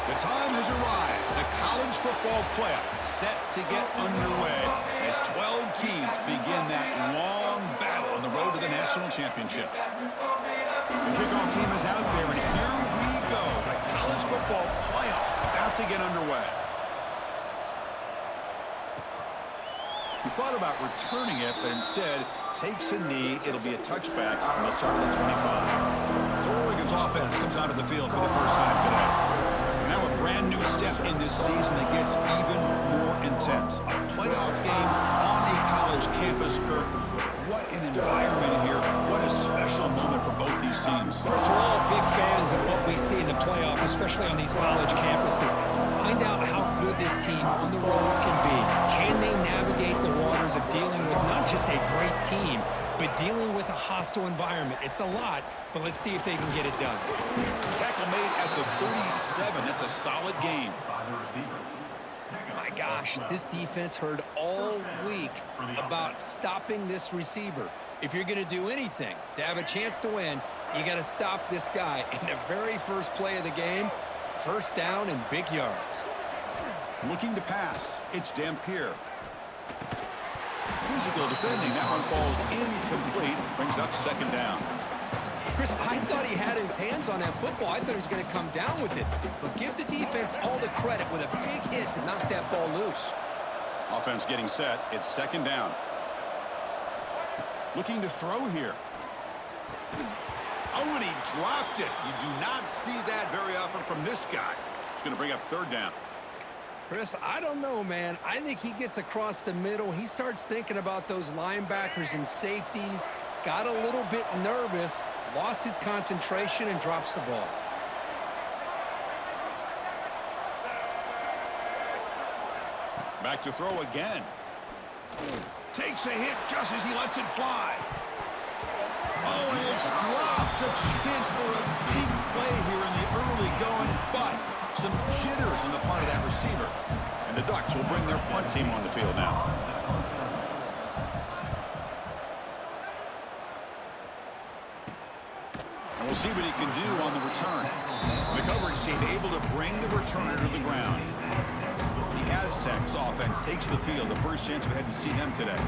The time has arrived. The college football playoff set to get underway as 12 teams begin that long battle on the road to the national championship. The kickoff team is out there, and here we go. The college football playoff about to get underway. He thought about returning it, but instead takes a knee. It'll be a touchback, and they'll start at the 25. So Oregon's offense comes out of the field for the first time today. And now a brand new step in this season that gets even more intense. A playoff game on a college campus, Kirk. What an environment here. What a special moment for both these teams. First, we're all big fans of what we see in the playoff, especially on these college campuses. Find out how good this team on the road can be. Can they navigate the waters of dealing with not just a great team, but dealing with a hostile environment? It's a lot, but let's see if they can get it done. Tackle made at the 37. That's a solid game. My gosh, this defense heard all week about stopping this receiver. If you're going to do anything to have a chance to win, you got to stop this guy. In the very first play of the game, first down and big yards. Looking to pass, it's Dampier. Physical defending, that one falls incomplete, brings up second down. Chris, I thought he had his hands on that football. I thought he was going to come down with it. But give the defense all the credit with a big hit to knock that ball loose. Offense getting set. It's second down. Looking to throw here. Oh, and he dropped it. You do not see that very often from this guy. It's going to bring up third down. Chris, I don't know, man. I think he gets across the middle. He starts thinking about those linebackers and safeties. Got a little bit nervous, lost his concentration, and drops the ball. Back to throw again. Takes a hit just as he lets it fly. Oh, and it's dropped. A chance for a big play here in the early going, but some jitters on the part of that receiver. And the Ducks will bring their punt team on the field now. And we'll see what he can do on the return. The coverage team able to bring the returner to the ground. The Aztecs offense takes the field. The first chance we had to see them today.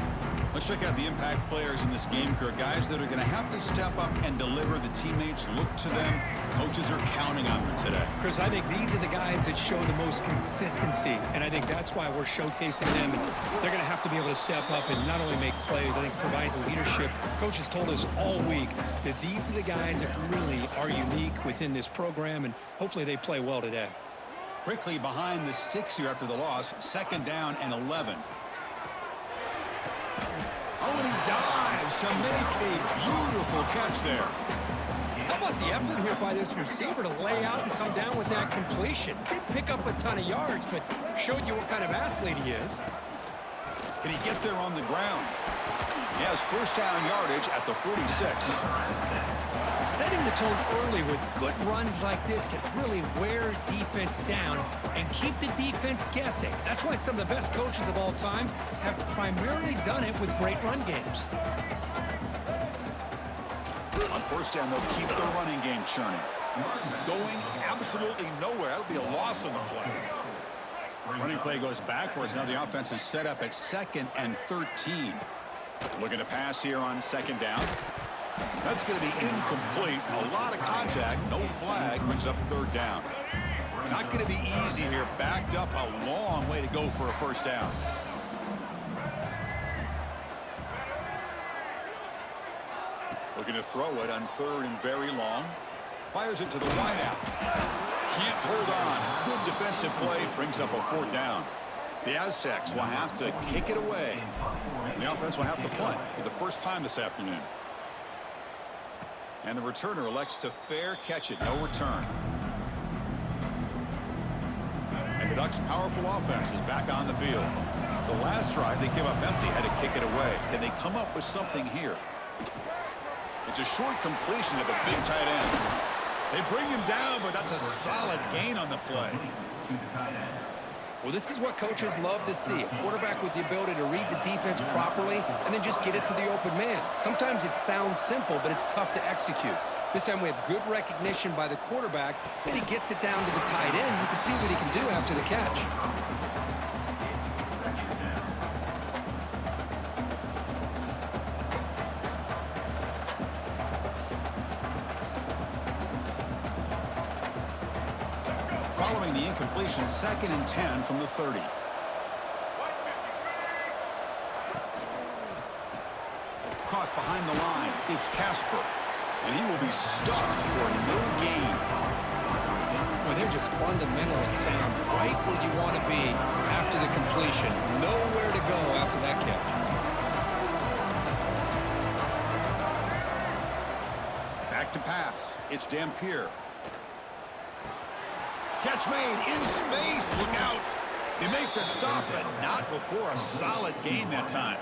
Let's check out the impact players in this game, Kirk. Guys that are going to have to step up and deliver. The teammates look to them. Coaches are counting on them today. Chris, I think these are the guys that show the most consistency, and I think that's why we're showcasing them. And they're going to have to be able to step up and not only make plays, I think provide the leadership. Coaches told us all week that these are the guys that really are unique within this program, and hopefully they play well today. Quickly behind the sticks here after the loss. Second down and 11. Oh, and he dives to make a beautiful catch there. How about the effort here by this receiver to lay out and come down with that completion? Didn't pick up a ton of yards, but showed you what kind of athlete he is. Can he get there on the ground? He has first down yardage at the 46. Setting the tone early with good runs like this can really wear defense down and keep the defense guessing. That's why some of the best coaches of all time have primarily done it with great run games. On first down, they'll keep the running game churning. Going absolutely nowhere. That'll be a loss on the play. Running play goes backwards. Now the offense is set up at 2nd and 13. Looking to pass here on second down. That's going to be incomplete. A lot of contact. No flag. Brings up third down. Not going to be easy here. Backed up a long way to go for a first down. Looking to throw it on third and very long. Fires it to the wideout. Can't hold on. Good defensive play. Brings up a fourth down. The Aztecs will have to kick it away. The offense will have to punt for the first time this afternoon. And the returner elects to fair catch it. No return. And the Ducks' powerful offense is back on the field. The last drive, they came up empty, had to kick it away. Can they come up with something here? It's a short completion to the big tight end. They bring him down, but that's a solid gain on the play. Well, this is what coaches love to see. A quarterback with the ability to read the defense properly and then just get it to the open man. Sometimes it sounds simple, but it's tough to execute. This time we have good recognition by the quarterback, and he gets it down to the tight end. You can see what he can do after the catch. Following the incompletion, 2nd and 10 from the 30. Caught behind the line. It's Casper. And he will be stuffed for no gain. Well, they're just fundamentally sound, right where you want to be after the completion. Nowhere to go after that catch. Back to pass. It's Dampier. Catch made in space. Look out. They make the stop, but not before a solid gain that time.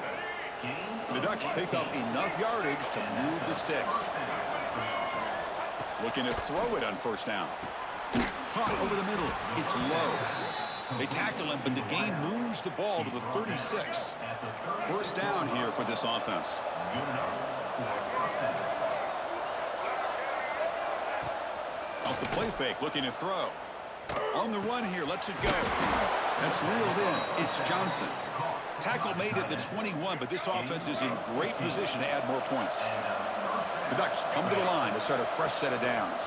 The Ducks pick up enough yardage to move the sticks. Looking to throw it on 1st down. Caught over the middle. It's low. They tackle him, but the gain moves the ball to the 36. 1st down here for this offense. Off the play fake, looking to throw. On the run here, lets it go. That's reeled in. It's Johnson. Tackle made at the 21, but this offense is in great position to add more points. The Ducks come to the line to start a fresh set of downs.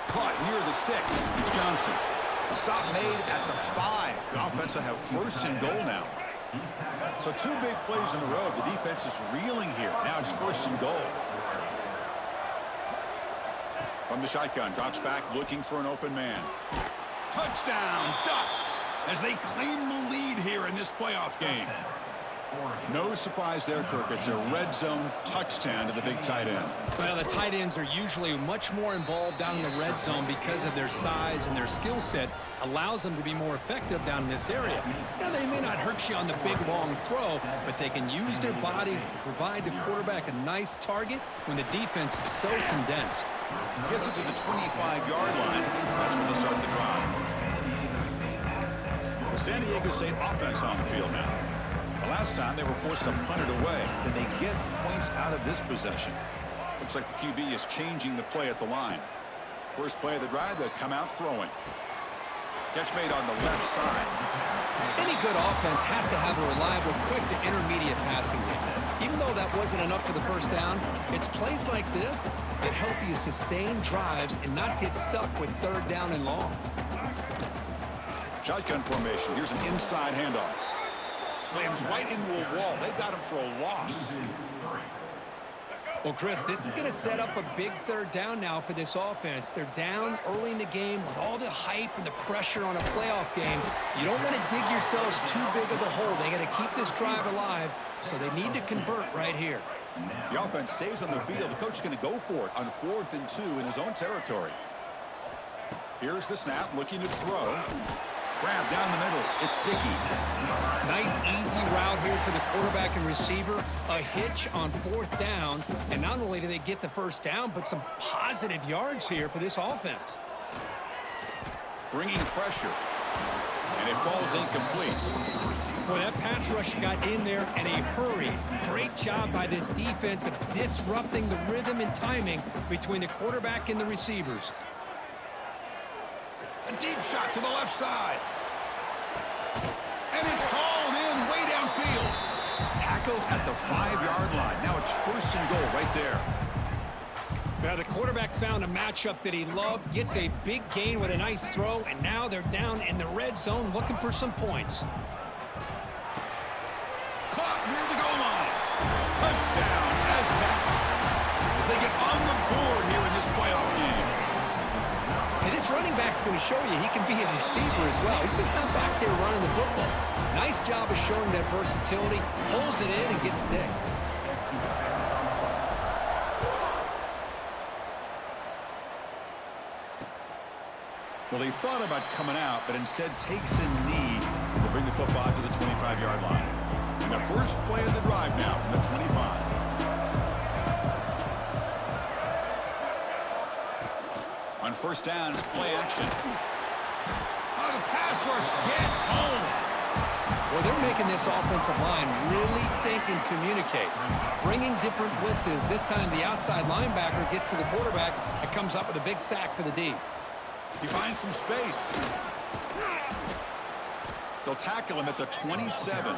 Caught near the sticks. It's Johnson. A stop made at the 5. The offense will have 1st and goal now. So 2 big plays in a row. The defense is reeling here. Now it's 1st and goal. From the shotgun, drops back looking for an open man. Touchdown, Ducks, as they claim the lead here in this playoff game. No surprise there, Kirk. It's a red zone touchdown to the big tight end. Well, the tight ends are usually much more involved down in the red zone because of their size, and their skill set allows them to be more effective down in this area. Now, they may not hurt you on the big, long throw, but they can use their bodies to provide the quarterback a nice target when the defense is so condensed. Gets it to the 25-yard line. That's when they start the drive. The San Diego State offense on the field now. The last time they were forced to punt it away. Can they get points out of this possession? Looks like the QB is changing the play at the line. First play of the drive, they'll come out throwing. Catch made on the left side. Any good offense has to have a reliable, quick to intermediate passing game. Even though that wasn't enough for the 1st down, it's plays like this that help you sustain drives and not get stuck with 3rd down and long. Shotgun formation. Here's an inside handoff. Slams right into a wall. They got him for a loss. Well, Chris, this is going to set up a big 3rd down now for this offense. They're down early in the game with all the hype and the pressure on a playoff game. You don't want to dig yourselves too big of a hole. They got to keep this drive alive, so they need to convert right here. The offense stays on the field. The coach is going to go for it on 4th and 2 in his own territory. Here's the snap, looking to throw. Grab down the middle. It's Dickey. Nice, easy route here for the quarterback and receiver. A hitch on 4th down. And not only do they get the 1st down, but some positive yards here for this offense. Bringing pressure. And it falls incomplete. Boy, that pass rush got in there in a hurry. Great job by this defense of disrupting the rhythm and timing between the quarterback and the receivers. A deep shot to the left side. And it's hauled in way downfield. Tackled at the 5-yard line. Now it's 1st and goal right there. Now the quarterback found a matchup that he loved, gets a big gain with a nice throw, and now they're down in the red zone looking for some points. Caught near the goal line. Touchdown, Aztecs. As they get on the board here in this playoff game. And this running back's going to show you he can be a receiver as well. He's just not back there running the football. Nice job of showing that versatility. Pulls it in and gets 6. Well, he thought about coming out, but instead takes a knee to bring the football to the 25-yard line. And the first play of the drive now from the 25. On 1st down, it's play action. Oh, the pass rush gets home. Well, they're making this offensive line really think and communicate. Bringing different blitzes. This time the outside linebacker gets to the quarterback and comes up with a big sack for the D. He finds some space. They'll tackle him at the 27.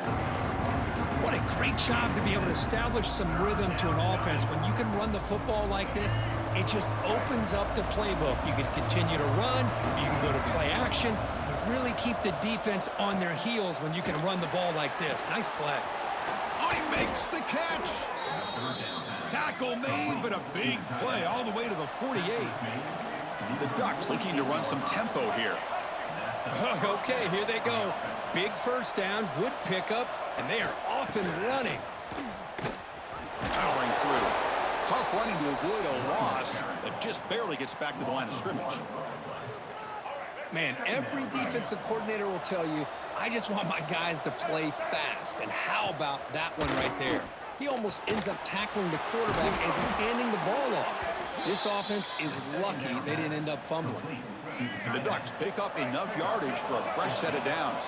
What a great job to be able to establish some rhythm to an offense. When you can run the football like this, it just opens up the playbook. You can continue to run. You can go to play action. You really keep the defense on their heels when you can run the ball like this. Nice play. Oh, he makes the catch. Tackle made, but a big play all the way to the 48. The Ducks looking to run some tempo here. Okay, here they go. Big first down, good pickup, and they are off and running. Powering through. Tough running to avoid a loss that just barely gets back to the line of scrimmage. Man, every defensive coordinator will tell you, I just want my guys to play fast. And how about that one right there? He almost ends up tackling the quarterback as he's handing the ball off. This offense is lucky they didn't end up fumbling. And the Ducks pick up enough yardage for a fresh set of downs.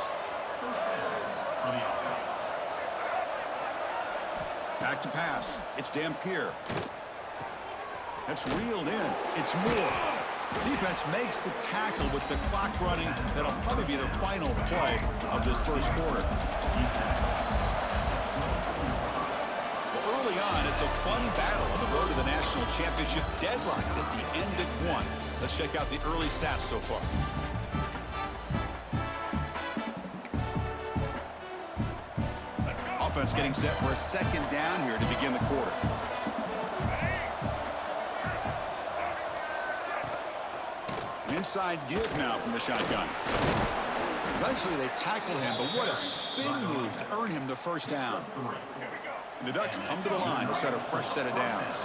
Back to pass. It's Dampier. That's reeled in. It's Moore. Defense makes the tackle with the clock running. That'll probably be the final play of this first quarter. Well, early on, it's a fun battle on the road to the national championship, deadlocked at the end at 1. Let's check out the early stats so far. Offense getting set for a second down here to begin the quarter. An inside give now from the shotgun. Eventually they tackle him, but what a spin move to earn him the first down. And the Ducks come to the line to set a fresh set of downs.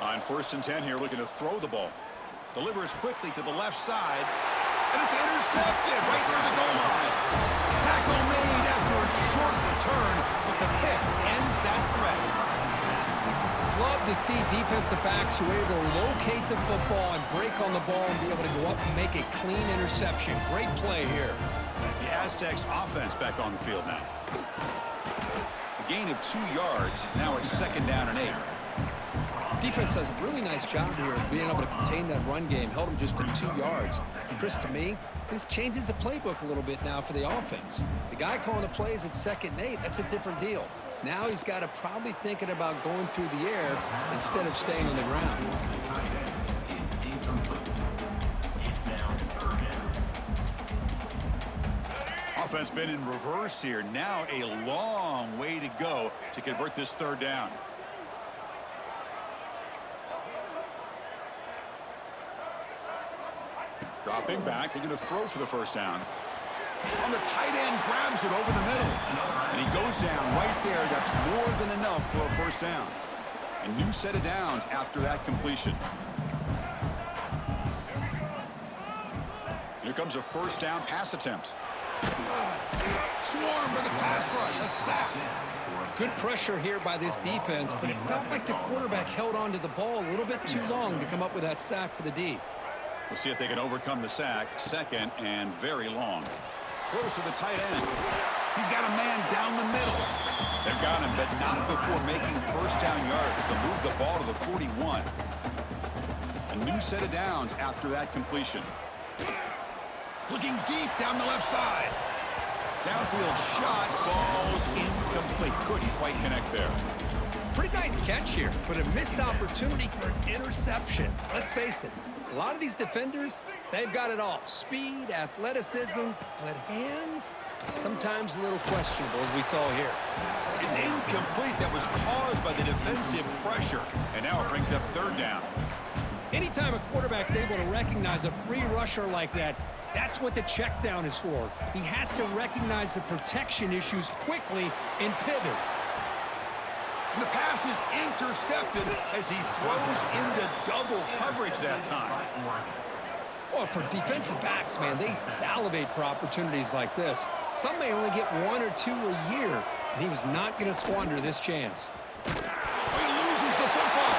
On 1st and 10 here, looking to throw the ball. Delivers quickly to the left side. And it's intercepted right near the goal line. Tackle made after a short return, but the pick ends that threat. Love to see defensive backs who are able to locate the football and break on the ball and be able to go up and make a clean interception. Great play here. The Aztecs offense back on the field now. A gain of 2 yards. Now it's 2nd down and 8. Defense does a really nice job here of being able to contain that run game. Held them just to 2 yards. Chris, to me, this changes the playbook a little bit now for the offense. The guy calling the plays at 2nd and 8, that's a different deal. Now he's got to probably thinking about going through the air instead of staying on the ground. Offense been in reverse here. Now a long way to go to convert this 3rd down. Dropping back, they're going to throw for the first down. On the tight end, grabs it over the middle. And he goes down right there. That's more than enough for a first down. A new set of downs after that completion. Here comes a first down pass attempt. Swarm with the pass rush, a sack. Good pressure here by this defense, but it felt like the quarterback held on to the ball a little bit too long to come up with that sack for the D. We'll see if they can overcome the sack. 2nd and very long. Throws to the tight end. He's got a man down the middle. They've got him, but not before making first down yards. They'll move the ball to the 41. A new set of downs after that completion. Looking deep down the left side. Downfield shot falls incomplete. Couldn't quite connect there. Pretty nice catch here, but a missed opportunity for an interception. Let's face it. A lot of these defenders, they've got it all. Speed, athleticism, but hands, sometimes a little questionable, as we saw here. It's incomplete. That was caused by the defensive pressure. And now it brings up 3rd down. Anytime a quarterback's able to recognize a free rusher like that, that's what the check down is for. He has to recognize the protection issues quickly and pivot. And the pass is intercepted as he throws into double coverage that time. Well, for defensive backs, man, they salivate for opportunities like this. Some may only get 1 or 2 a year, and he was not going to squander this chance. He loses the football.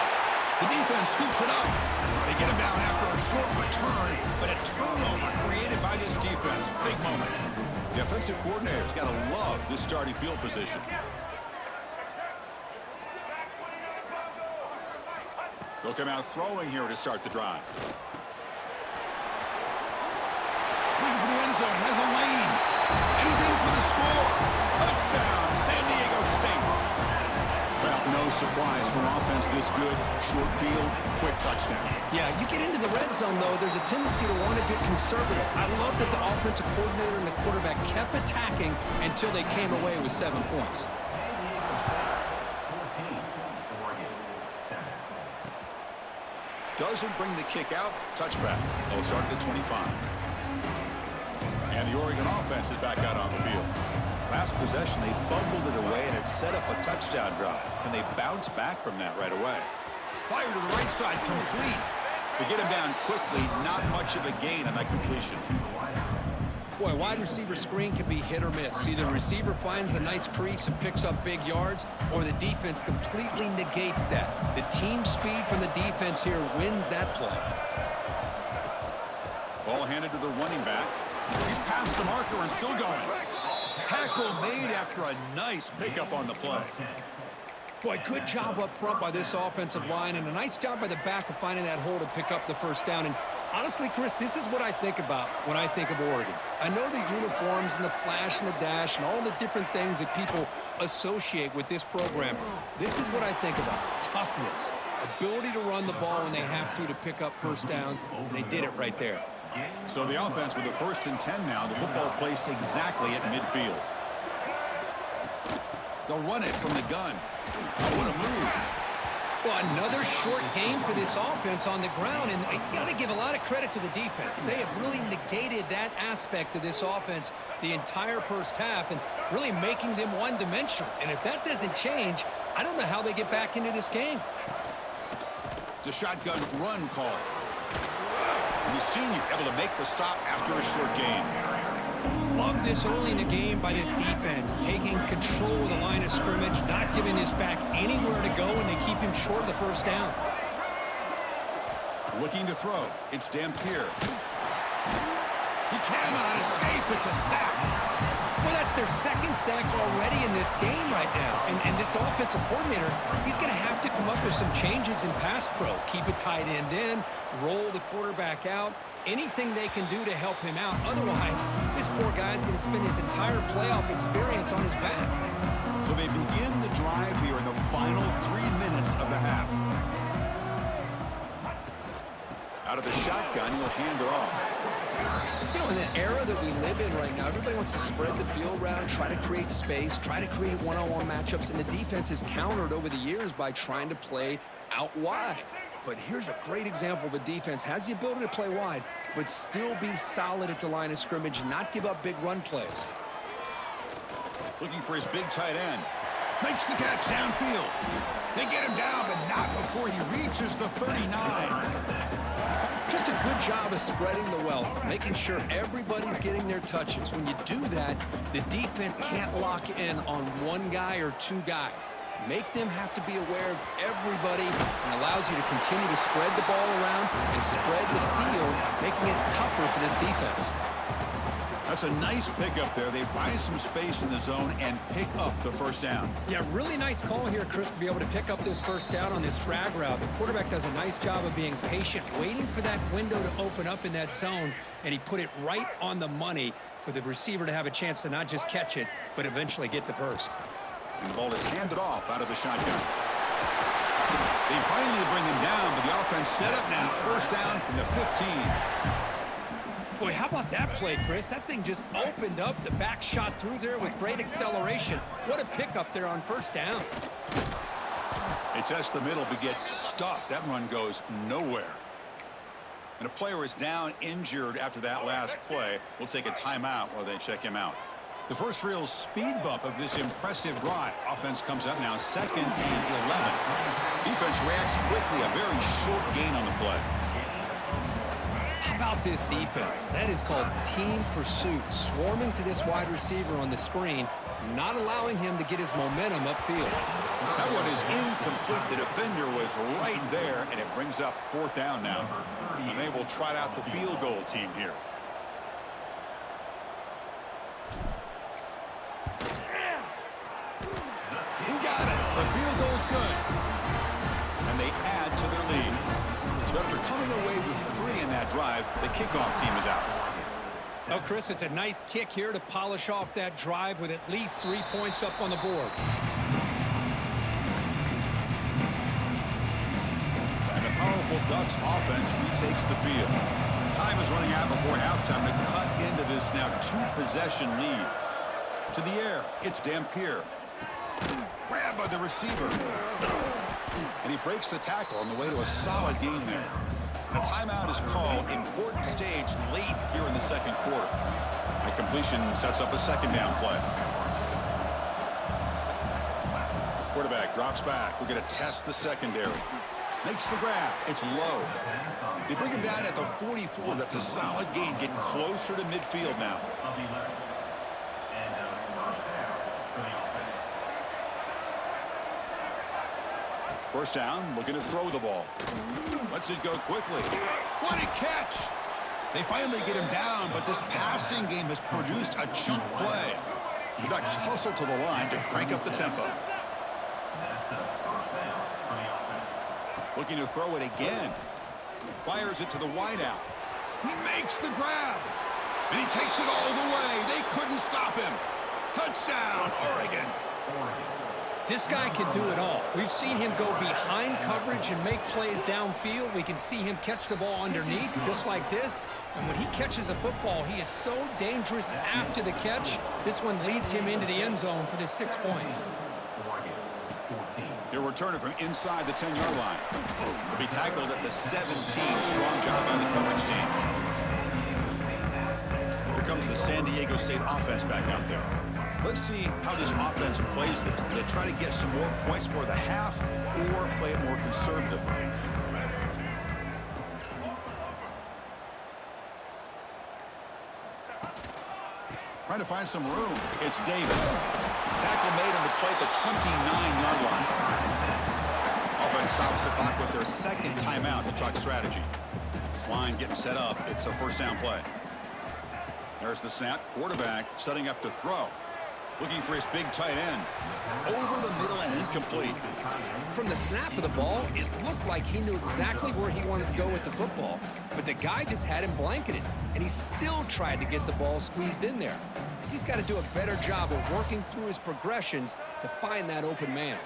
The defense scoops it up. They get him down after a short return, but a turnover created by this defense. Big moment. The offensive coordinator's got to love this starting field position. They'll come out throwing here to start the drive. Looking for the end zone, has a lane, and he's in for the score. Touchdown, San Diego State. Well, no surprise from offense this good. Short field, quick touchdown. Yeah, you get into the red zone, though, there's a tendency to want to get conservative. I love that the offensive coordinator and the quarterback kept attacking until they came away with 7 points. Doesn't bring the kick out. Touchback. They'll start at the 25. And the Oregon offense is back out on the field. Last possession, they fumbled it away, and it set up a touchdown drive. Can they bounce back from that right away? Fire to the right side, complete. To get him down quickly, not much of a gain on that completion. Boy, wide receiver screen can be hit or miss. Either the receiver finds a nice crease and picks up big yards, or the defense completely negates that. The team speed from the defense here wins that play. Ball handed to the running back. He's past the marker and still going. Tackle made after a nice pickup on the play. Boy, good job up front by this offensive line, and a nice job by the back of finding that hole to pick up the first down. And honestly, Chris, this is what I think about when I think of Oregon. I know the uniforms and the flash and the dash and all the different things that people associate with this program. This is what I think about. Toughness, ability to run the ball when they have to pick up first downs, and they did it right there. So the offense with the 1st and 10 now. The football placed exactly at midfield. They'll run it from the gun. Oh, what a move. Well, another short game for this offense on the ground, and you got to give a lot of credit to the defense. They have really negated that aspect of this offense the entire first half and really making them one-dimensional. And if that doesn't change, I don't know how they get back into this game. It's a shotgun run call. And the senior able to make the stop after a short gain. Love this early in the game by this defense, taking control of the line of scrimmage, not giving this back anywhere to go, and they keep him short of the first down. Looking to throw. It's Dampier. He cannot escape. It's a sack. Well, that's their second sack already in this game right now. And this offensive coordinator, he's going to have to come up with some changes in pass pro. Keep a tight end in, roll the quarterback out, anything they can do to help him out. Otherwise, this poor guy's going to spend his entire playoff experience on his back. So they begin the drive here in the final 3 minutes of the half. Out of the shotgun, he'll hand it off. You know, in the era that we live in right now, everybody wants to spread the field around, try to create space, try to create one-on-one matchups, and the defense is countered over the years by trying to play out wide. But here's a great example of a defense has the ability to play wide, but still be solid at the line of scrimmage and not give up big run plays. Looking for his big tight end. Makes the catch downfield. They get him down, but not before he reaches the 39. Just a good job of spreading the wealth, making sure everybody's getting their touches. When you do that, the defense can't lock in on one guy or two guys. Make them have to be aware of everybody and allows you to continue to spread the ball around and spread the field, making it tougher for this defense. That's a nice pickup there. They find some space in the zone and pick up the first down. Yeah, really nice call here, Chris, to be able to pick up this first down on this drag route. The quarterback does a nice job of being patient, waiting for that window to open up in that zone, and he put it right on the money for the receiver to have a chance to not just catch it, but eventually get the first. And the ball is handed off out of the shotgun. They finally bring him down, but the offense set up now. First down from the 15. Boy, how about that play, Chris? That thing just opened up. The back shot through there with great acceleration. What a pickup there on first down. They test the middle but gets stuffed. That run goes nowhere. And a player is down injured after that last play. We'll take a timeout while they check him out. The first real speed bump of this impressive drive. Offense comes up now 2nd and 11. Defense reacts quickly. A very short gain on the play. about this defense? That is called team pursuit. Swarming to this wide receiver on the screen, not allowing him to get his momentum upfield. That one is incomplete. The defender was right there, and it brings up 4th down now. And they will trot out the field goal team here. He got it. The field goal's good. And they add to their lead. So after coming away with 3 in that drive, the kickoff team is out. Oh, Chris, it's a nice kick here to polish off that drive with at least 3 points up on the board. And the powerful Ducks offense retakes the field. Time is running out before halftime to cut into this now 2-possession lead. To the air, it's Dampier. Grabbed by the receiver. And he breaks the tackle on the way to a solid gain there. A timeout is called. Important stage late here in the second quarter. A completion sets up a 2nd down play. Quarterback drops back. We're going to test the secondary. Makes the grab. It's low. They bring him down at the 44. That's a solid gain. Getting closer to midfield now. First down, looking to throw the ball. Lets it go quickly. What a catch! They finally get him down, but this passing game has produced a chunk play. The Ducks hustle to the line to crank up the tempo. Looking to throw it again. Fires it to the wideout. He makes the grab. And he takes it all the way. They couldn't stop him. Touchdown, Oregon. This guy can do it all. We've seen him go behind coverage and make plays downfield. We can see him catch the ball underneath, just like this. And when he catches a football, he is so dangerous after the catch. This one leads him into the end zone for the 6 points. He'll return it from inside the 10-yard line. He'll be tackled at the 17. Strong job by the coverage team. Here comes the San Diego State offense back out there. Let's see how this offense plays this. Do they try to get some more points for the half or play it more conservatively? Trying to find some room. It's Davis. Tackle made on the play at the 29-yard line. Offense stops the clock with their 2nd timeout to talk strategy. This line getting set up. It's a 1st down play. There's the snap. Quarterback setting up to throw. Looking for his big tight end. Over the middle and incomplete. From the snap of the ball, it looked like he knew exactly where he wanted to go with the football. But the guy just had him blanketed, and he still tried to get the ball squeezed in there. He's got to do a better job of working through his progressions to find that open man.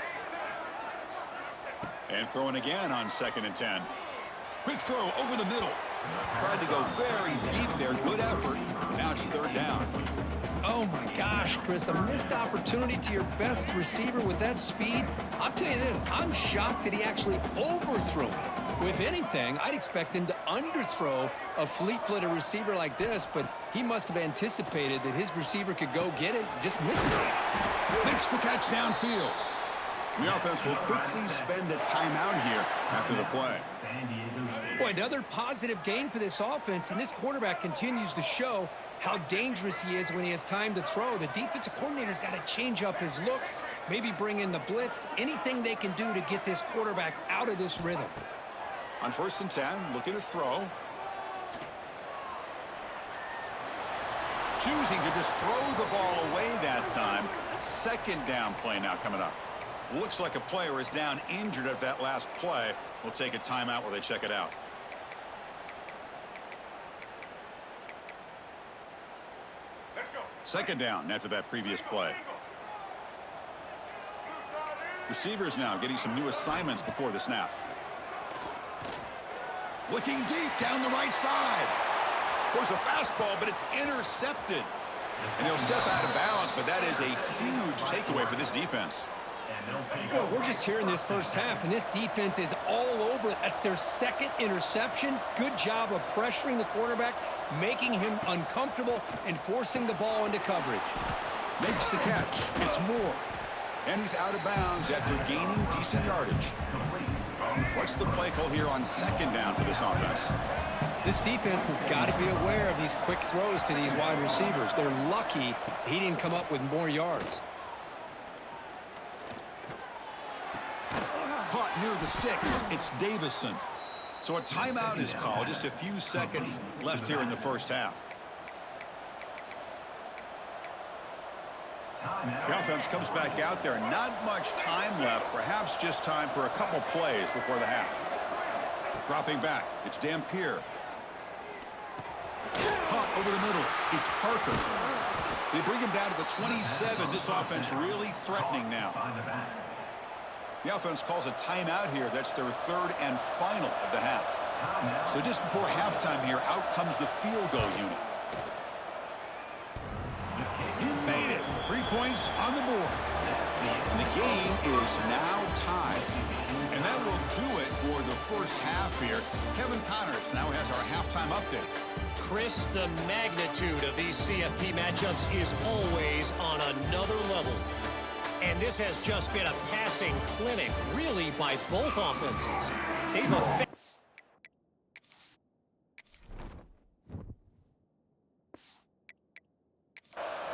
And throwing again on 2nd and 10. Quick throw over the middle. Tried to go very deep there. Good effort. Now it's 3rd down. Oh my gosh, Chris, a missed opportunity to your best receiver with that speed. I'll tell you this, I'm shocked that he actually overthrew it. If anything, I'd expect him to underthrow a fleet-footed receiver like this, but he must have anticipated that his receiver could go get it, just misses it. Makes the catch downfield. The offense will quickly spend a timeout here after the play. Boy, another positive game for this offense, and this quarterback continues to show how dangerous he is when he has time to throw. The defensive coordinator's got to change up his looks, maybe bring in the blitz, anything they can do to get this quarterback out of this rhythm. On 1st and 10, looking to throw. Choosing to just throw the ball away that time. 2nd down play now coming up. Looks like a player is down injured at that last play. We'll take a timeout while they check it out. Let's go. 2nd down after that previous play. Receivers now getting some new assignments before the snap. Looking deep down the right side. Goes a fastball, but it's intercepted. And he'll step out of bounds, but that is a huge takeaway for this defense. Well, we're just here in this first half, and this defense is all over it. That's their 2nd interception. Good job of pressuring the quarterback, making him uncomfortable, and forcing the ball into coverage. Makes the catch. It's Moore. And he's out of bounds after gaining decent yardage. What's the play call here on 2nd down for this offense? This defense has got to be aware of these quick throws to these wide receivers. They're lucky he didn't come up with more yards. Caught near the sticks. It's Davison. So a timeout is called. Just a few seconds left here in the first half. The offense comes back out there. Not much time left. Perhaps just time for a couple plays before the half. Dropping back. It's Dampier. Caught over the middle. It's Parker. They bring him down to the 27. This offense really threatening now. The offense calls a timeout here. That's their third and final of the half. So just before halftime here, out comes the field goal unit. He made it. 3 points on the board. And the game is now tied. And that will do it for the first half here. Kevin Connors now has our halftime update. Chris, the magnitude of these CFP matchups is always on another level. And this has just been a passing clinic, really, by both offenses. They've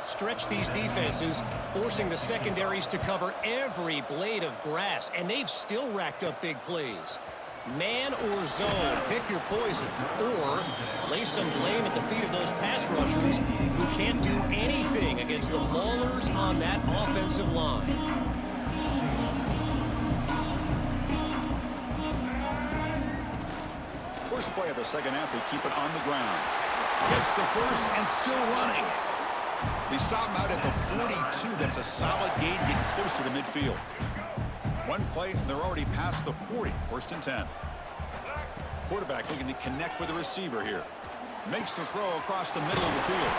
stretched these defenses, forcing the secondaries to cover every blade of grass, and they've still racked up big plays. Man or zone, pick your poison, or lay some blame at the feet of those pass rushers who can't do anything against the maulers on that offensive line. First play of the second half, they keep it on the ground. Gets the first and still running. They stop him out at the 42. That's a solid gain, getting closer to midfield. One play, and they're already past the 40. First and 10. Quarterback looking to connect with the receiver here. Makes the throw across the middle of the field.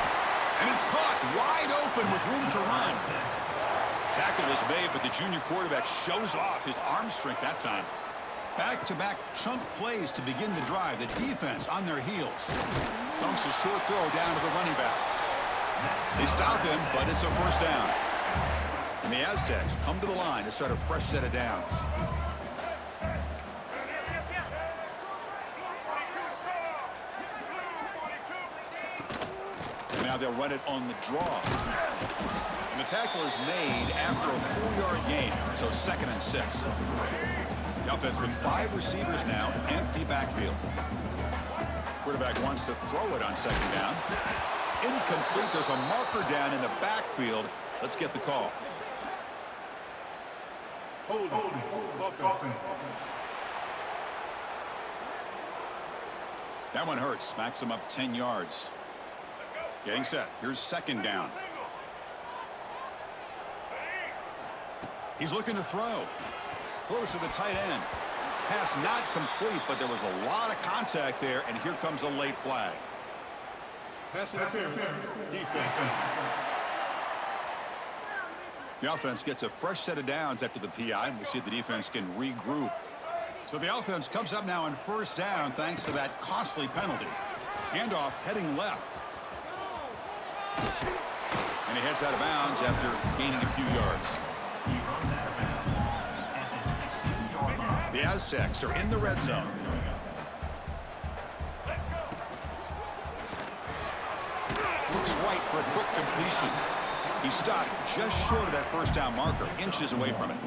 And it's caught wide open with room to run. Tackle is made, but the junior quarterback shows off his arm strength that time. Back-to-back chunk plays to begin the drive. The defense on their heels. Dumps a short throw down to the running back. They stop him, but it's a first down. And the Aztecs come to the line to start a fresh set of downs. And now they'll run it on the draw. And the tackle is made after a 4-yard gain, so 2nd and 6. The offense with 5 receivers now, empty backfield. Quarterback wants to throw it on 2nd down. Incomplete. There's a marker down in the backfield. Let's get the call. That one hurts. Smacks him up 10 yards. Getting set. Here's 2nd down. He's looking to throw. Throws to the tight end. Pass not complete, but there was a lot of contact there, and here comes a late flag. Pass interference. Defense. The offense gets a fresh set of downs after the PI, and we'll see if the defense can regroup. So the offense comes up now on 1st down thanks to that costly penalty. Handoff heading left. And he heads out of bounds after gaining a few yards. The Aztecs are in the red zone. Looks right for a quick completion. He stopped just short of that 1st down marker, inches away from it.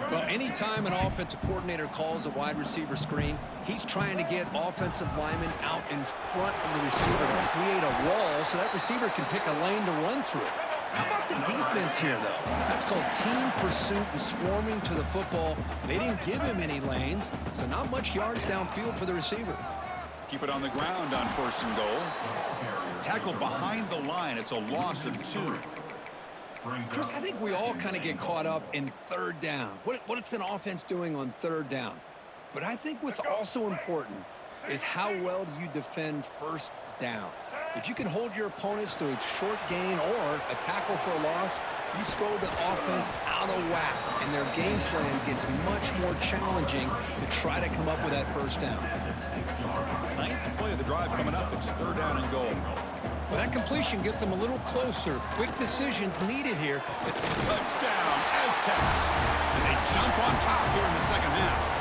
Well, anytime an offensive coordinator calls a wide receiver screen, he's trying to get offensive linemen out in front of the receiver to create a wall so that receiver can pick a lane to run through. How about the defense here, though? That's called team pursuit and swarming to the football. They didn't give him any lanes, so not much yards downfield for the receiver. Keep it on the ground on 1st and goal. Tackle behind the line. It's a loss of 2. Chris, I think we all kind of get caught up in 3rd down. What's an offense doing on 3rd down? But I think what's also important is how well do you defend 1st down. If you can hold your opponents to a short gain or a tackle for a loss, you throw the offense out of whack, and their game plan gets much more challenging to try to come up with that 1st down. 9th play of the drive coming up. It's 3rd down and goal. Well, that completion gets them a little closer. Quick decisions needed here. Touchdown, Aztecs. And they jump on top here in the 2nd half.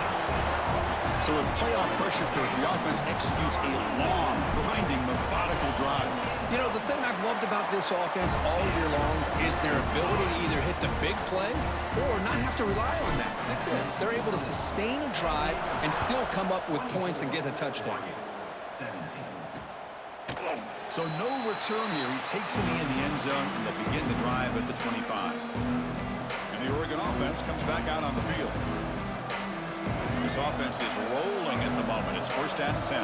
So with playoff pressure, the offense executes a long, grinding, methodical drive. You know, the thing I've loved about this offense all year long is their ability to either hit the big play or not have to rely on that. Like this, they're able to sustain a drive and still come up with points and get a touchdown. So no return here. He takes a knee in the end zone, and they'll begin the drive at the 25. And the Oregon offense comes back out on the field. This offense is rolling at the moment. It's first down and 10.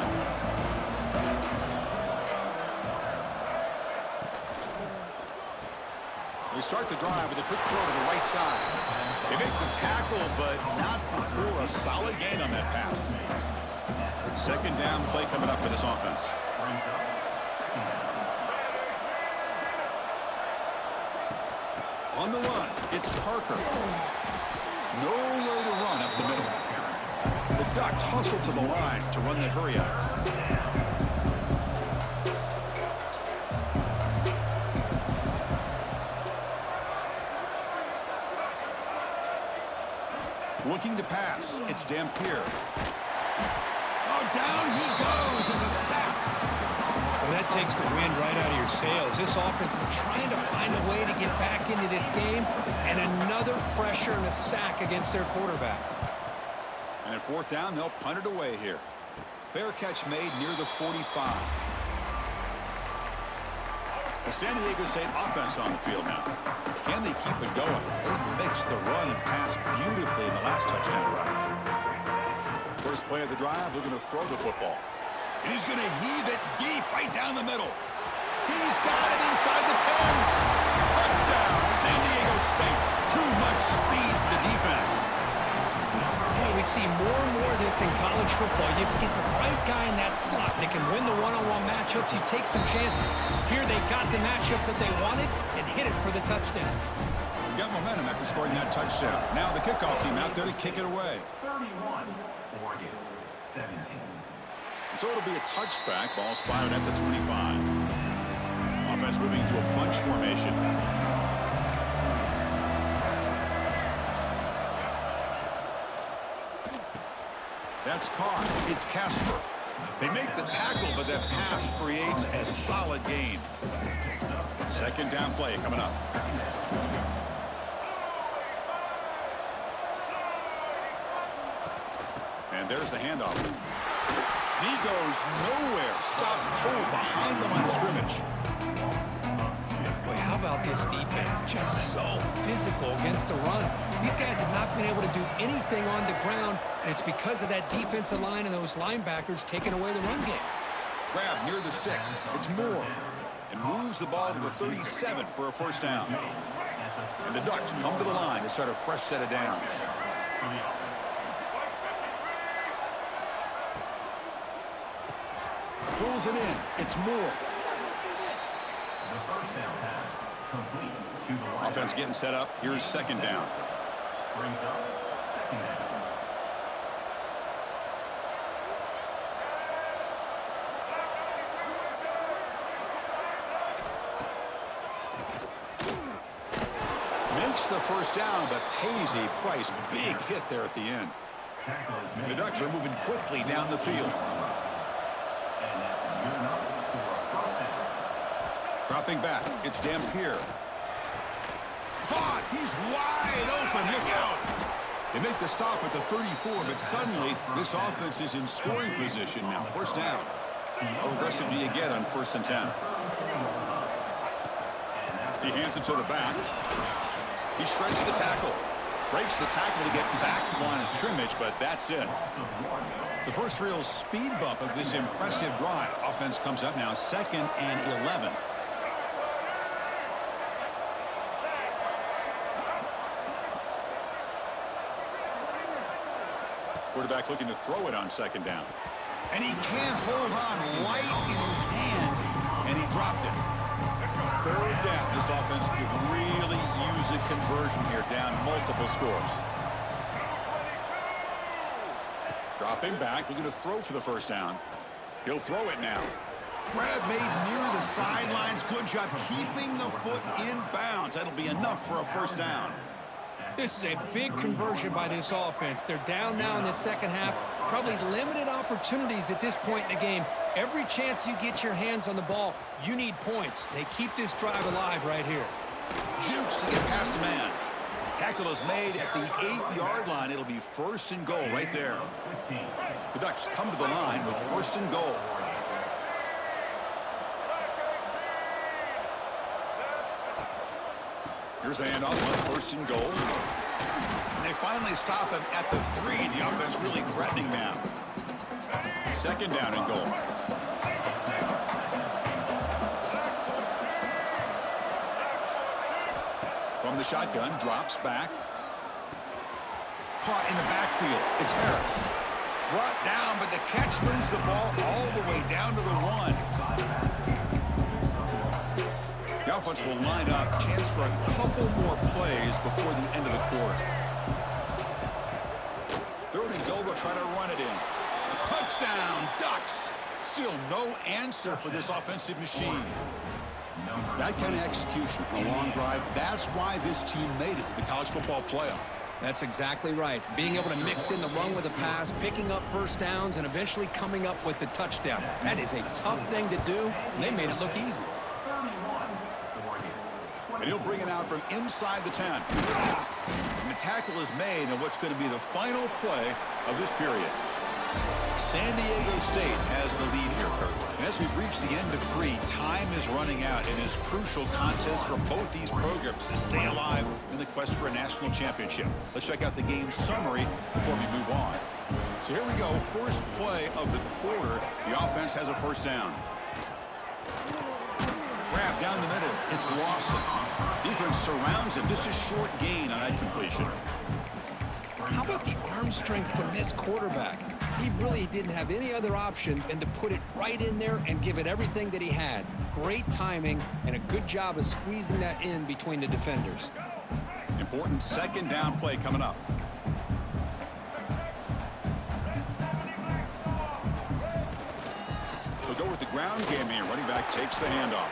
They start the drive with a quick throw to the right side. They make the tackle, but not before a solid gain on that pass. Second down play coming up for this offense. On the run, it's Parker. No way to run up the middle. The Ducks hustle to the line to run the hurry out. Looking to pass. It's Dampier. Oh, down he goes. It's a sack. Well, that takes the wind right out of your sails. This offense is trying to find a way to get back into this game, and another pressure and a sack against their quarterback. And at fourth down, they'll punt it away here. Fair catch made near the 45. The San Diego State offense on the field now. Can they keep it going? They mixed the run and pass beautifully in the last touchdown drive. First play of the drive, they're going to throw the football. And he's going to heave it deep right down the middle. He's got it inside the 10. Touchdown, San Diego State. Too much speed for the defense. Hey, we see more and more of this in college football. You get the right guy in that slot. They can win the one-on-one matchups. You take some chances. Here they got the matchup that they wanted and hit it for the touchdown. Got momentum after scoring that touchdown. Now the kickoff team out there to kick it away. 31, Oregon, 17. So it'll be a touchback. Ball spotted at the 25. Offense moving to a bunch formation. That's caught. It's Casper. They make the tackle, but that pass creates a solid gain. Second down play coming up. And there's the handoff. And he goes nowhere. Stop cold behind the line of scrimmage. Boy, how about this defense? Just so physical against the run. These guys have not been able to do anything on the ground, and it's because of that defensive line and those linebackers taking away the run game. Grab near the sticks. It's Moore. And moves the ball to the 37 for a first down. And the Ducks come to the line to start a fresh set of downs. Pulls it in. It's Moore. The first down pass complete to the line. Offense getting set up. Here's second down. Brings up second down. Makes the first down, but pays a price. Big hit there at the end. The Ducks are moving quickly down the field. Dropping back, it's Dampier. Caught! He's wide open, look out! They make the stop at the 34, but suddenly this offense is in scoring position now. First down. How aggressive do you get on 1st and 10? He hands it to the back. He shreds the tackle. Breaks the tackle to get back to the line of scrimmage, but that's it. The first real speed bump of this impressive drive. Offense comes up now, 2nd and 11. Quarterback looking to throw it on 2nd down. And he can't hold on right in his hands, and he dropped it. 3rd down. This offense could really use a conversion here, down multiple scores. Dropping back, looking to throw for the first down. He'll throw it now. Grab made near the sidelines. Good job keeping the foot in bounds. That'll be enough for a first down. This is a big conversion by this offense. They're down now in the second half. Probably limited opportunities at this point in the game. Every chance you get your hands on the ball, you need points. They keep this drive alive right here. Jukes to get past a man. Tackle is made at the 8-yard line. It'll be first and goal right there. The Ducks come to the line with first and goal. Here's the handoff on first and goal. And they finally stop him at the 3. The offense really threatening now. Second down and goal. From the shotgun, drops back. Caught in the backfield. It's Harris. Brought down, but the catch moves the ball all the way down to the 1. The offense will line up. Chance for a couple more plays before the end of the quarter. Third and goal. They'll try to run it in. Touchdown, Ducks. Still no answer for this offensive machine. That kind of execution, a long drive, that's why this team made it to the college football playoff. That's exactly right. Being able to mix in the run with a pass, picking up first downs, and eventually coming up with the touchdown. That is a tough thing to do, and they made it look easy. And he'll bring it out from inside the 10. And the tackle is made on what's going to be the final play of this period. San Diego State has the lead here, Kurt. And as we reach the end of 3, time is running out in this crucial contest for both these programs to stay alive in the quest for a national championship. Let's check out the game summary before we move on. So here we go. First play of the quarter. The offense has a first down. Grab down the middle. It's Lawson. Defense surrounds him. Just a short gain on that completion. How about the arm strength from this quarterback? He really didn't have any other option than to put it right in there and give it everything that he had. Great timing and a good job of squeezing that in between the defenders. Important second down play coming up. They'll go with the ground game here. Running back takes the handoff.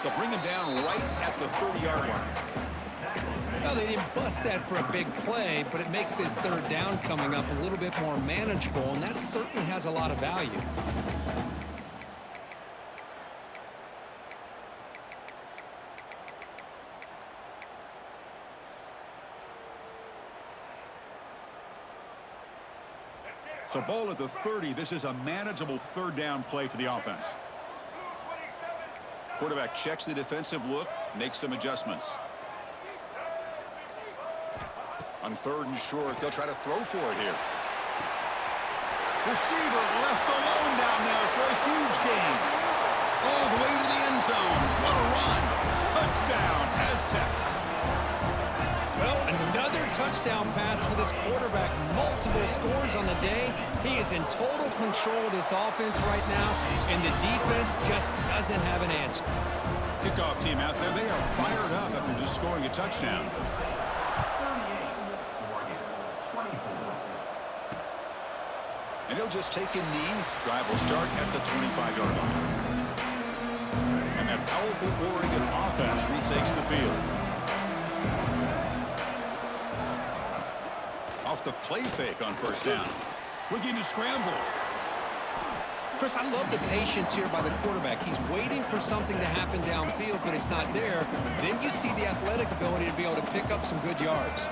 They'll bring him down right at the 30-yard line. Well, they didn't bust that for a big play, but it makes this third down coming up a little bit more manageable, and that certainly has a lot of value. So ball at the 30. This is a manageable third down play for the offense. Quarterback checks the defensive look, makes some adjustments. On third and short, they'll try to throw for it here. Receiver left alone down there for a huge gain. All the way to the end zone. What a run. Touchdown, Aztecs. Well, another touchdown pass for this quarterback. Multiple scores on the day. He is in total control of this offense right now, and the defense just doesn't have an answer. Kickoff team out there, they are fired up after just scoring a touchdown. And he'll just take a knee. Drive will start at the 25-yard line. And that powerful Oregon offense retakes the field. Off the play fake on first down. Looking to scramble. Chris, I love the patience here by the quarterback. He's waiting for something to happen downfield, but it's not there. Then you see the athletic ability to be able to pick up some good yards.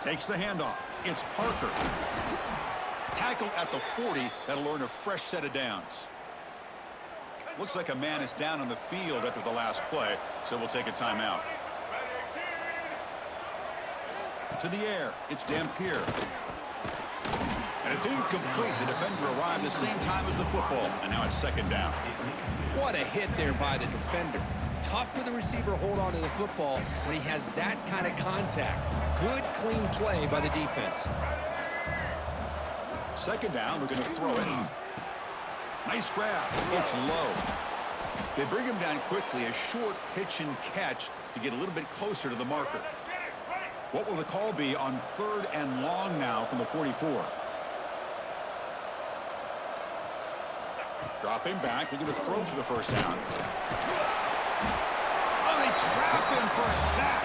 Takes the handoff. It's Parker. Tackle at the 40. That'll earn a fresh set of downs. Looks like a man is down on the field after the last play, so we'll take a timeout. To the air. It's Dampier. And it's incomplete. The defender arrived the same time as the football, and now it's second down. What a hit there by the defender. Tough for the receiver to hold on to the football when he has that kind of contact. Good, clean play by the defense. Second down, we're going to throw it. Nice grab. It's low. They bring him down quickly, a short pitch and catch to get a little bit closer to the marker. What will the call be on third and long now from the 44? Dropping back, looking to throw for the first down. Oh, they trap him for a sack.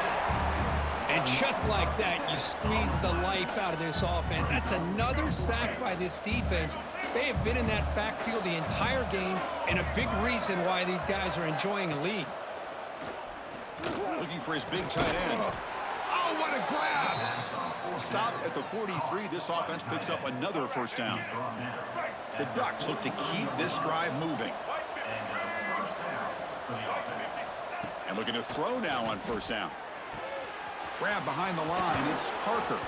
And just like that, you squeeze the life out of this offense. That's another sack by this defense. They have been in that backfield the entire game, and a big reason why these guys are enjoying a lead. Looking for his big tight end. Oh, what a grab! Stop at the 43. This offense picks up another first down. The Ducks look to keep this drive moving. And looking to throw now on first down. Grab behind the line. It's Parker.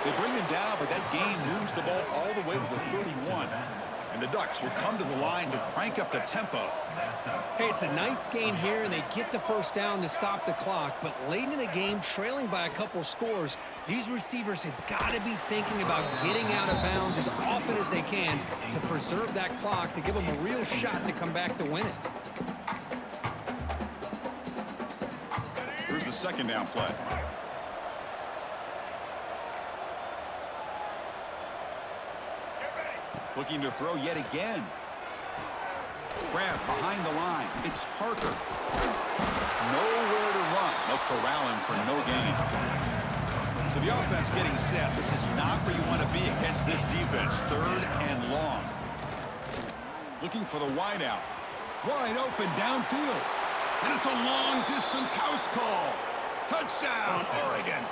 They bring him down, but that gain moves the ball all the way to the 31. And the Ducks will come to the line to crank up the tempo. Hey, it's a nice gain here, and they get the first down to stop the clock. But late in the game, trailing by a couple scores, these receivers have got to be thinking about getting out of bounds as often as they can to preserve that clock, to give them a real shot to come back to win it. Here's the second down play. Looking to throw yet again. Grab behind the line. It's Parker. Nowhere to run. They'll corral him for no gain. So the offense getting set. This is not where you want to be against this defense. Third and long. Looking for the wideout. Wide open downfield. And it's a long-distance house call. Touchdown, Oregon.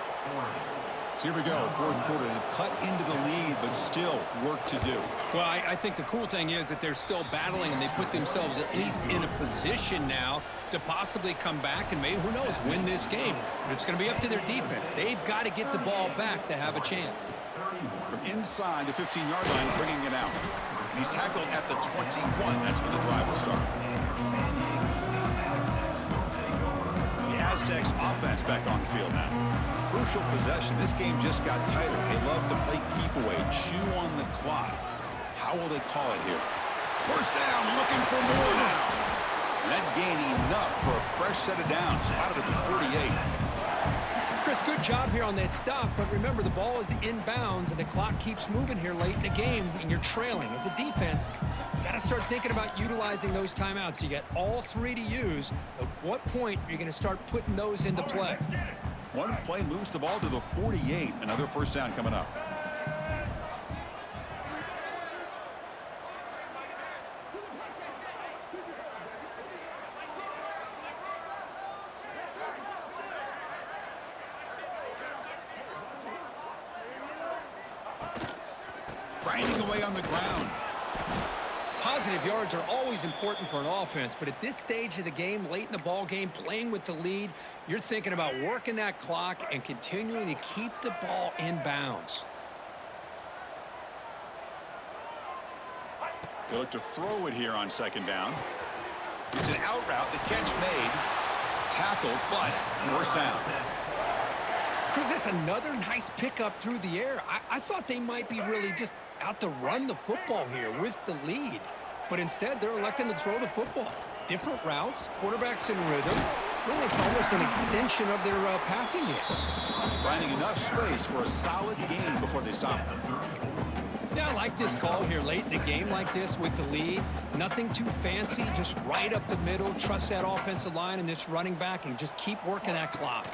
So here we go, fourth quarter. They've cut into the lead, but still work to do. Well, I think the cool thing is that they're still battling, and they put themselves at least in a position now to possibly come back and maybe, who knows, win this game. But it's going to be up to their defense. They've got to get the ball back to have a chance. From inside the 15-yard line, bringing it out. He's tackled at the 21. That's when the drive will start. The Aztecs offense back on the field now. Crucial possession. This game just got tighter. They love to play keep away, chew on the clock. How will they call it here? First down, looking for more now. And that gain enough for a fresh set of downs. Spotted at the 48. Chris, good job here on that stop, but remember, the ball is inbounds, and the clock keeps moving here late in the game, and you're trailing. As a defense, you got to start thinking about utilizing those timeouts. You got all three to use. At what point are you going to start putting those into play? One play moves the ball to the 48. Another first down coming up. Grinding away on the ground. Positive yards are always important for an offense, but at this stage of the game, late in the ball game, playing with the lead, you're thinking about working that clock and continuing to keep the ball in bounds. They look to throw it here on second down. It's an out route. The catch made. Tackled, but first down. Chris, that's another nice pickup through the air. I thought they might be really just out to run the football here with the lead. But instead, they're electing to throw the football. Different routes, quarterbacks in rhythm. Really, it's almost an extension of their passing game. Finding enough space for a solid gain before they stop. Yeah, I like this call here late in the game like this with the lead. Nothing too fancy, just right up the middle. Trust that offensive line and this running back and just keep working that clock.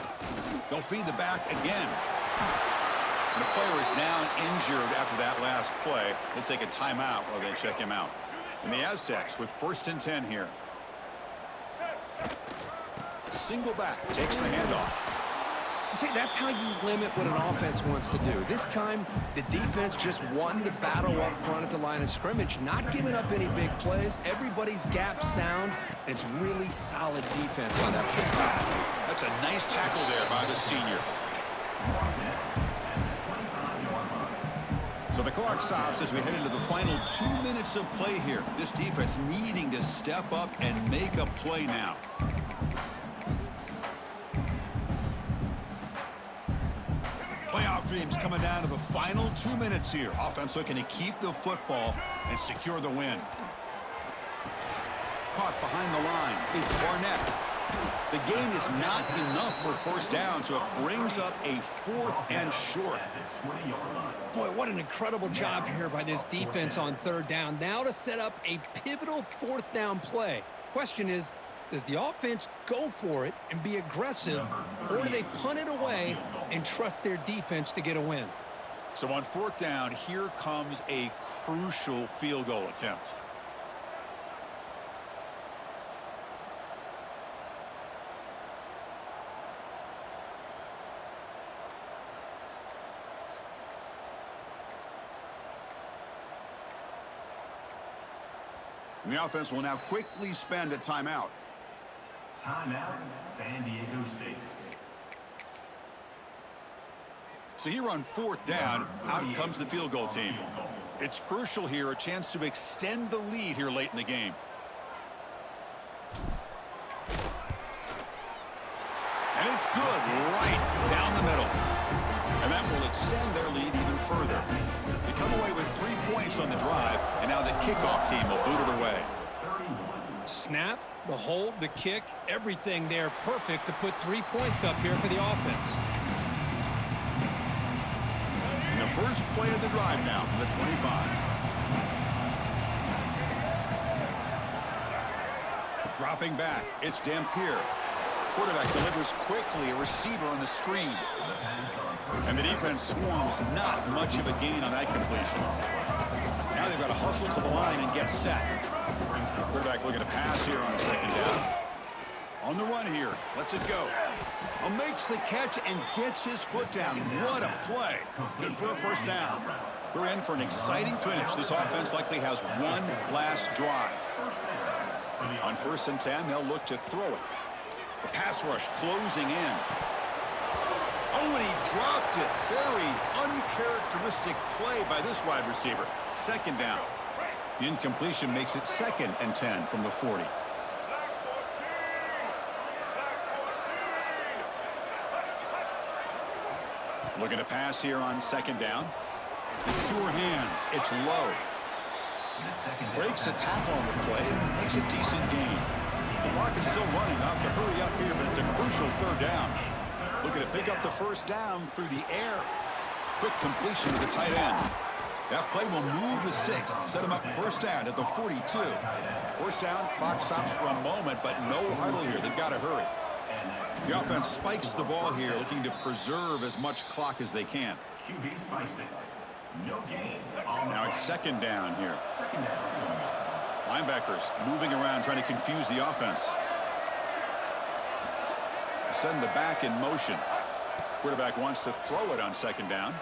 They'll feed the back again. And the player is down injured after that last play. We'll take a timeout while they check him out. And the Aztecs with first and 10 here. Single back takes the handoff. See, that's how you limit what an offense wants to do. This time, the defense just won the battle up front at the line of scrimmage, not giving up any big plays. Everybody's gap sound. It's really solid defense on that play. That's a nice tackle there by the senior. So the clock stops as we head into the final 2 minutes of play here. This defense needing to step up and make a play now. Playoff dreams coming down to the final 2 minutes here. Offense looking to keep the football and secure the win. Caught behind the line. It's Barnett. The gain is not enough for first down, so it brings up a 4th and short. Boy, what an incredible job here by this defense on third down. Now to set up a pivotal 4th down play. Question is, Does the offense go for it and be aggressive, or do they punt it away and trust their defense to get a win? So on 4th down, here comes a crucial field goal attempt. And the offense will now quickly spend a timeout. Timeout, San Diego State. So here on 4th down, out comes the field goal team. It's crucial here, a chance to extend the lead here late in the game. And it's good right down the middle. And that will extend their lead even further. They come away with 3 points on the drive, and now the kickoff team will boot it away. Snap, the hold, the kick, everything there perfect to put 3 points up here for the offense. And the first play of the drive now from the 25. Dropping back, it's Dampier. Quarterback delivers quickly, a receiver on the screen. And the defense swarms, not much of a gain on that completion. Now they've got to hustle to the line and get set. Quarterback looking to pass here on 2nd down. On the run here, lets it go. Makes the catch and gets his foot down. What a play. Good for a 1st down. We're in for an exciting finish. This offense likely has one last drive. On 1st and 10, they'll look to throw it. The pass rush closing in. Oh, and he dropped it. Very uncharacteristic play by this wide receiver. 2nd down. The incompletion makes it 2nd and 10 from the 40. Looking to pass here on 2nd down. The sure hands. It's low. Breaks a tackle on the play. Makes a decent gain. The clock is still running. Off to hurry up here, but it's a crucial 3rd down. Looking to pick up the 1st down through the air. Quick completion to the tight end. That play will move the sticks. Set him up 1st down at the 42. 1st down, clock stops for a moment, but no huddle here. They've got to hurry. The offense spikes the ball here, looking to preserve as much clock as they can. Now it's 2nd down here. Linebackers moving around, trying to confuse the offense. Send the back in motion. Quarterback wants to throw it on 2nd down.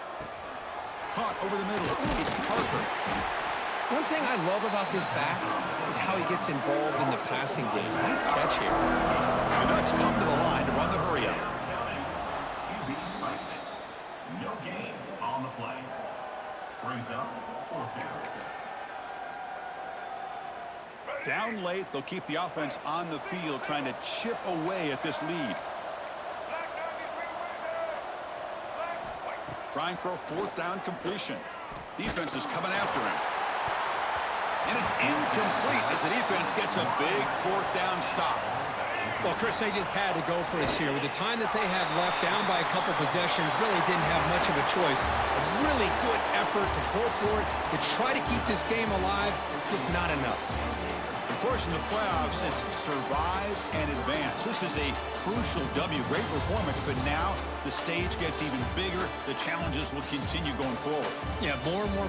Caught over the middle. Ooh, it's Parker. One thing I love about this back is how he gets involved in the passing game. Nice catch here. The Ducks come to the line to run the hurry up. No gain on the play. Brings up 4th down. Down late, they'll keep the offense on the field, trying to chip away at this lead. Trying for a 4th down completion. Defense is coming after him. And it's incomplete as the defense gets a big 4th down stop. Well, Chris, they just had to go for this here. With the time that they have left, down by a couple possessions, really didn't have much of a choice. A really good effort to go for it, to try to keep this game alive, just not enough. Of course, in the playoffs, it's survive and advance. This is a crucial W. Great performance, but now the stage gets even bigger. The challenges will continue going forward. Yeah, more and more